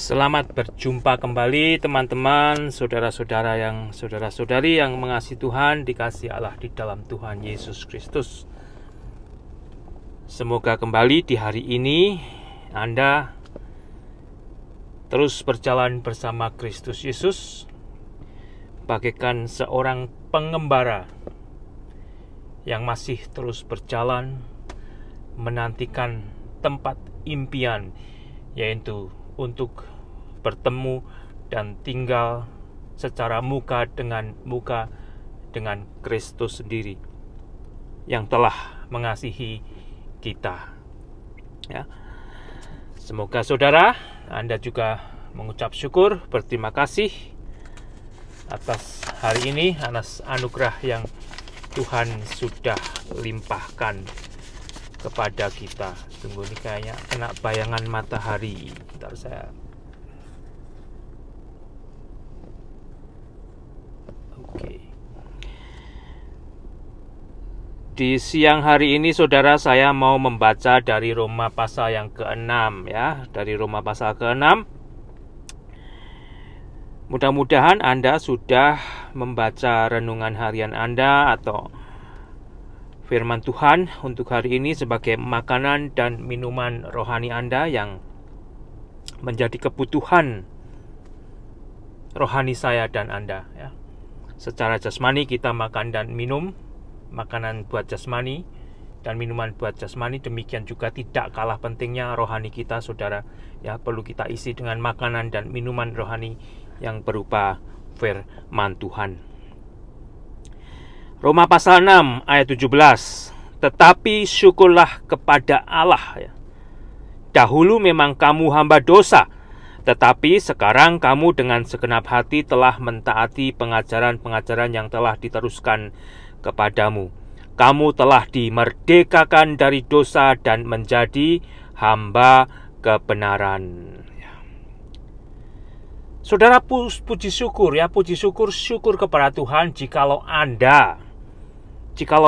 Selamat berjumpa kembali teman-teman, saudara-saudari yang mengasihi Tuhan, dikasihi Allah di dalam Tuhan Yesus Kristus. Semoga kembali di hari ini Anda terus berjalan bersama Kristus Yesus bagaikan seorang pengembara yang masih terus berjalan menantikan tempat impian, yaitu untuk bertemu dan tinggal secara muka dengan Kristus sendiri yang telah mengasihi kita. Ya. Semoga saudara Anda juga mengucap syukur, berterima kasih atas hari ini, atas anugerah yang Tuhan sudah limpahkan kepada kita. Tunggu, ini kayaknya kena bayangan matahari. Bentar, saya Di siang hari ini saudara, saya mau membaca dari Roma pasal yang ke-6 ya, dari Roma pasal ke-6. Mudah-mudahan Anda sudah membaca renungan harian Anda atau firman Tuhan untuk hari ini sebagai makanan dan minuman rohani Anda yang menjadi kebutuhan rohani saya dan Anda ya. Secara jasmani kita makan dan minum makanan buat jasmani dan minuman buat jasmani, demikian juga tidak kalah pentingnya rohani kita saudara ya, perlu kita isi dengan makanan dan minuman rohani yang berupa firman Tuhan. Roma pasal 6 ayat 17. Tetapi syukurlah kepada Allah ya. Dahulu memang kamu hamba dosa, tetapi sekarang kamu dengan segenap hati telah mentaati pengajaran-pengajaran yang telah diteruskan kepadamu. Kamu telah dimerdekakan dari dosa dan menjadi hamba kebenaran. Saudara, puji syukur ya, syukur kepada Tuhan jikalau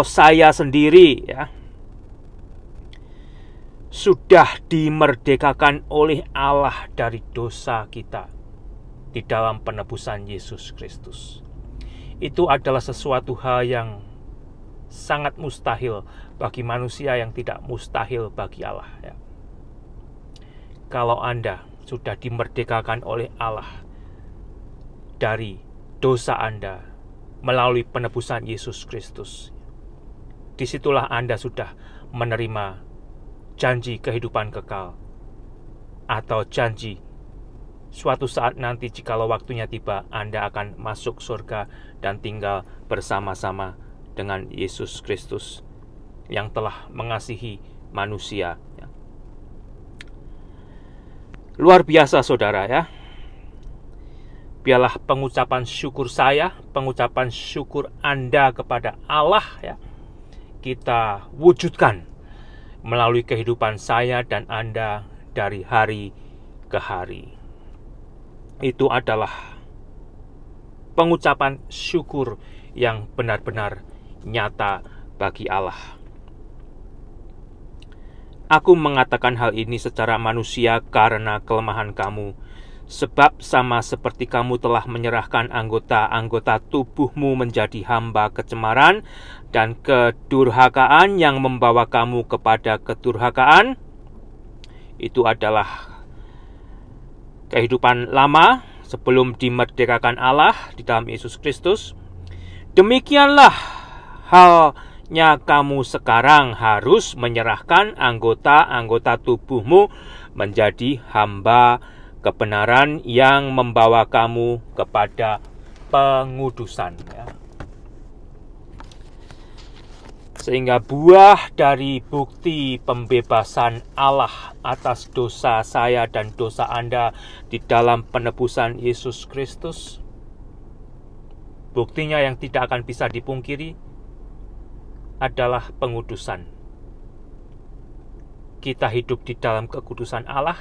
saya sendiri ya sudah dimerdekakan oleh Allah dari dosa kita di dalam penebusan Yesus Kristus. Itu adalah sesuatu hal yang sangat mustahil bagi manusia, yang tidak mustahil bagi Allah ya. Kalau Anda sudah dimerdekakan oleh Allah dari dosa Anda melalui penebusan Yesus Kristus, disitulah Anda sudah menerima janji kehidupan kekal, atau janji suatu saat nanti jikalau waktunya tiba Anda akan masuk surga dan tinggal bersama-sama dengan Yesus Kristus yang telah mengasihi manusia ya. Luar biasa saudara ya. Biarlah pengucapan syukur saya, pengucapan syukur Anda kepada Allah ya, kita wujudkan melalui kehidupan saya dan Anda dari hari ke hari. Itu adalah pengucapan syukur yang benar-benar nyata bagi Allah. Aku mengatakan hal ini secara manusia karena kelemahan kamu, sebab sama seperti kamu telah menyerahkan anggota-anggota tubuhmu menjadi hamba kecemaran dan kedurhakaan yang membawa kamu kepada kedurhakaan. Itu adalah kehidupan lama sebelum dimerdekakan Allah di dalam Yesus Kristus. Demikianlah halnya kamu sekarang harus menyerahkan anggota-anggota tubuhmu menjadi hamba kebenaran yang membawa kamu kepada pengudusan ya. Sehingga buah dari bukti pembebasan Allah atas dosa saya dan dosa Anda di dalam penebusan Yesus Kristus, buktinya yang tidak akan bisa dipungkiri adalah pengudusan. Kita hidup di dalam kekudusan Allah,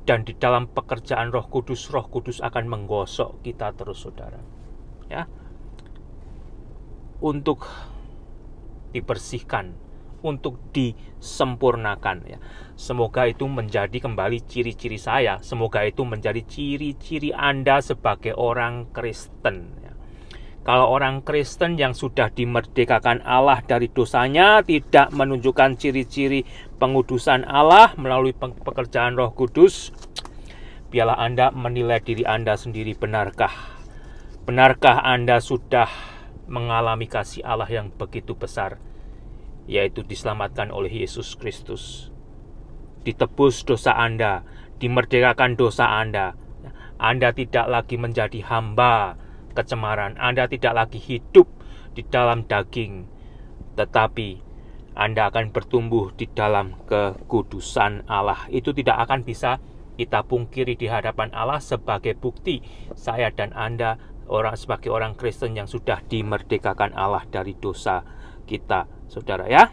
dan di dalam pekerjaan Roh Kudus akan menggosok kita terus saudara ya, untuk dibersihkan, untuk disempurnakan ya. Semoga itu menjadi kembali ciri-ciri saya. Semoga itu menjadi ciri-ciri Anda sebagai orang Kristen ya. Kalau orang Kristen yang sudah dimerdekakan Allah dari dosanya, tidak menunjukkan ciri-ciri pengudusan Allah melalui pekerjaan Roh Kudus, biarlah Anda menilai diri Anda sendiri. Benarkah Anda sudah mengalami kasih Allah yang begitu besar, yaitu diselamatkan oleh Yesus Kristus, ditebus dosa Anda, dimerdekakan dosa Anda. Anda tidak lagi menjadi hamba kecemaran, Anda tidak lagi hidup di dalam daging, tetapi Anda akan bertumbuh di dalam kekudusan Allah. Itu tidak akan bisa kita pungkiri di hadapan Allah sebagai bukti saya dan Anda sebagai orang Kristen yang sudah dimerdekakan Allah dari dosa kita, saudara ya.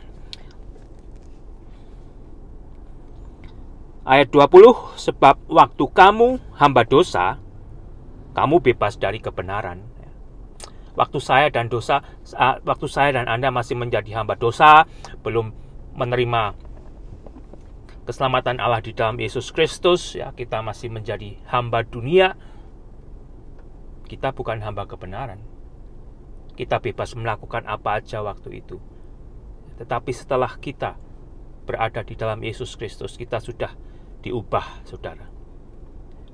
Ayat 20, sebab waktu kamu hamba dosa, kamu bebas dari kebenaran. Waktu saya dan Anda masih menjadi hamba dosa, belum menerima keselamatan Allah di dalam Yesus Kristus ya, kita masih menjadi hamba dunia. Kita bukan hamba kebenaran. Kita bebas melakukan apa aja waktu itu. Tetapi setelah kita berada di dalam Yesus Kristus, kita sudah diubah, saudara,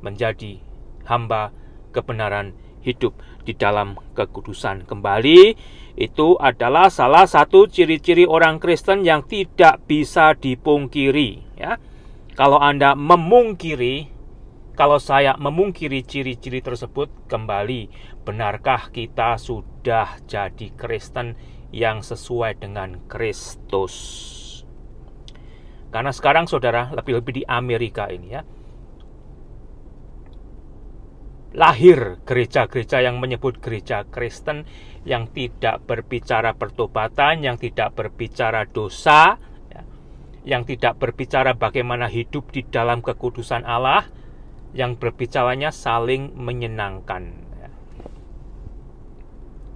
menjadi hamba kebenaran, hidup di dalam kekudusan kembali. Itu adalah salah satu ciri-ciri orang Kristen yang tidak bisa dipungkiri ya. Kalau Anda memungkiri, kalau saya memungkiri ciri-ciri tersebut, kembali, benarkah kita sudah jadi Kristen yang sesuai dengan Kristus? Karena sekarang saudara, lebih-lebih di Amerika ini ya, lahir gereja-gereja yang menyebut gereja Kristen, yang tidak berbicara pertobatan, yang tidak berbicara dosa ya, yang tidak berbicara bagaimana hidup di dalam kekudusan Allah, yang berbicaranya saling menyenangkan ya.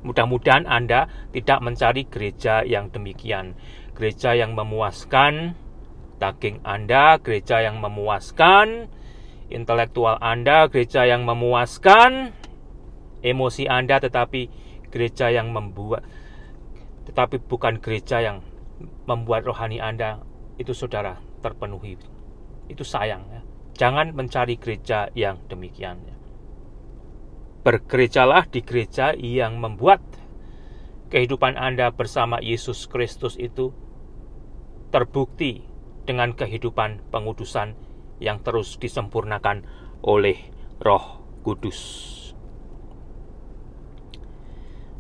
Mudah-mudahan Anda tidak mencari gereja yang demikian, gereja yang memuaskan daging Anda, gereja yang memuaskan intelektual Anda, gereja yang memuaskan emosi Anda, tetapi gereja yang tetapi bukan gereja yang membuat rohani Anda itu saudara terpenuhi. Itu sayang ya. Jangan mencari gereja yang demikian ya. Bergerejalah di gereja yang membuat kehidupan Anda bersama Yesus Kristus itu terbukti dengan kehidupan pengudusan yang terus disempurnakan oleh Roh Kudus.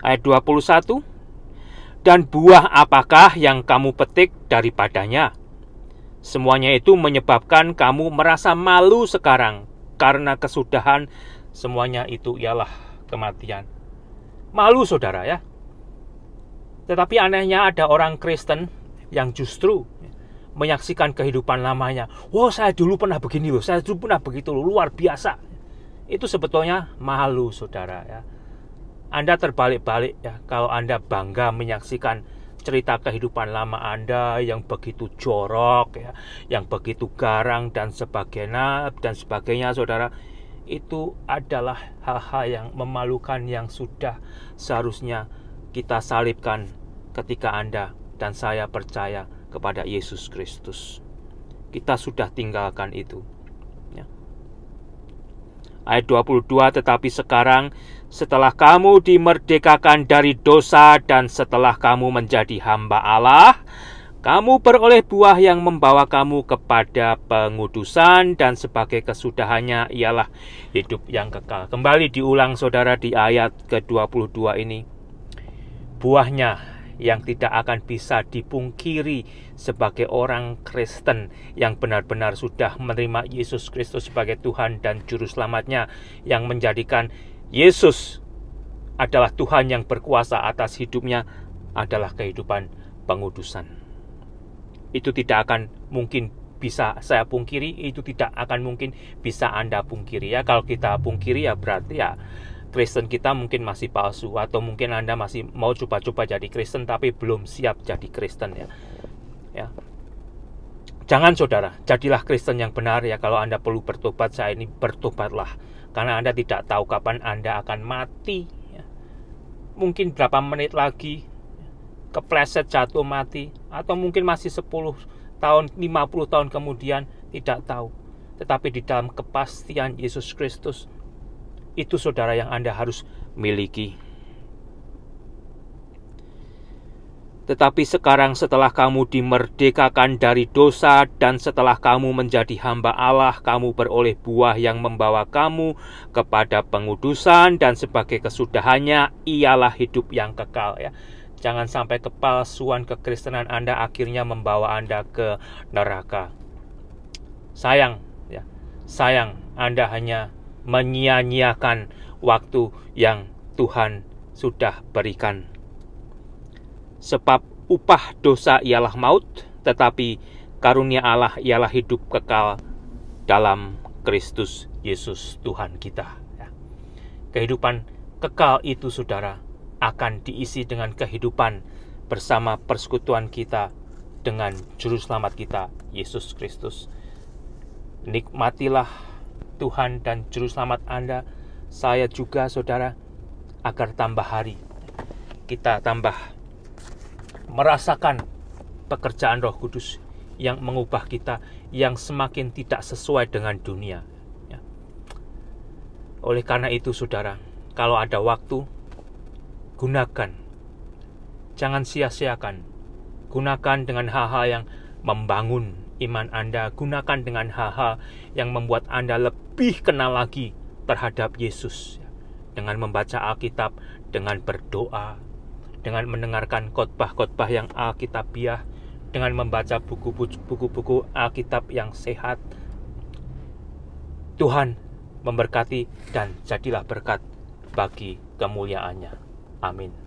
Ayat 21, dan buah apakah yang kamu petik daripadanya? Semuanya itu menyebabkan kamu merasa malu sekarang, karena kesudahan semuanya itu ialah kematian. Malu saudara ya. Tetapi anehnya ada orang Kristen yang justru menyaksikan kehidupan lamanya. Wow, saya dulu pernah begini loh, saya dulu pernah begitu loh, luar biasa. Itu sebetulnya malu saudara ya. Anda terbalik-balik ya, kalau Anda bangga menyaksikan cerita kehidupan lama Anda yang begitu jorok ya, yang begitu garang dan sebagainya saudara. Itu adalah hal-hal yang memalukan yang sudah seharusnya kita salibkan ketika Anda dan saya percaya kepada Yesus Kristus. Kita sudah tinggalkan itu ya. Ayat 22, tetapi sekarang setelah kamu dimerdekakan dari dosa dan setelah kamu menjadi hamba Allah, kamu beroleh buah yang membawa kamu kepada pengudusan, dan sebagai kesudahannya ialah hidup yang kekal. Kembali diulang saudara di ayat ke-22 ini. Buahnya yang tidak akan bisa dipungkiri sebagai orang Kristen yang benar-benar sudah menerima Yesus Kristus sebagai Tuhan dan Juru Selamatnya, yang menjadikan Yesus adalah Tuhan yang berkuasa atas hidupnya, adalah kehidupan pengudusan. Itu tidak akan mungkin bisa saya pungkiri, itu tidak akan mungkin bisa Anda pungkiri ya. Kalau kita pungkiri ya berarti ya Kristen kita mungkin masih palsu, atau mungkin Anda masih mau coba-coba jadi Kristen tapi belum siap jadi Kristen ya. Ya. Jangan saudara, jadilah Kristen yang benar ya. Kalau Anda perlu bertobat, saya ini bertobatlah. Karena Anda tidak tahu kapan Anda akan mati. Ya. Mungkin berapa menit lagi, kepleset jatuh mati. Atau mungkin masih 10 tahun, 50 tahun kemudian, tidak tahu. Tetapi di dalam kepastian Yesus Kristus, itu saudara yang Anda harus miliki. Tetapi sekarang setelah kamu dimerdekakan dari dosa dan setelah kamu menjadi hamba Allah, kamu beroleh buah yang membawa kamu kepada pengudusan dan sebagai kesudahannya ialah hidup yang kekal. Ya. Jangan sampai kepalsuan kekristenan Anda akhirnya membawa Anda ke neraka. Sayang, ya. Sayang Anda hanya menyia-nyiakan waktu yang Tuhan sudah berikan. Sebab upah dosa ialah maut, tetapi karunia Allah ialah hidup kekal dalam Kristus Yesus Tuhan kita. Kehidupan kekal itu saudara akan diisi dengan kehidupan bersama persekutuan kita dengan Juru Selamat kita, Yesus Kristus. Nikmatilah Tuhan dan Juru Selamat Anda, saya juga saudara, agar tambah hari kita tambah merasakan pekerjaan Roh Kudus yang mengubah kita, yang semakin tidak sesuai dengan dunia. Ya. Oleh karena itu saudara, kalau ada waktu, gunakan. Jangan sia-siakan. Gunakan dengan hal-hal yang membangun iman Anda. Gunakan dengan hal-hal yang membuat Anda lebih kenal lagi terhadap Yesus. Dengan membaca Alkitab, dengan berdoa, dengan mendengarkan khotbah-khotbah yang alkitabiah, dengan membaca buku-buku Alkitab yang sehat. Tuhan memberkati dan jadilah berkat bagi kemuliaan-Nya. Amin.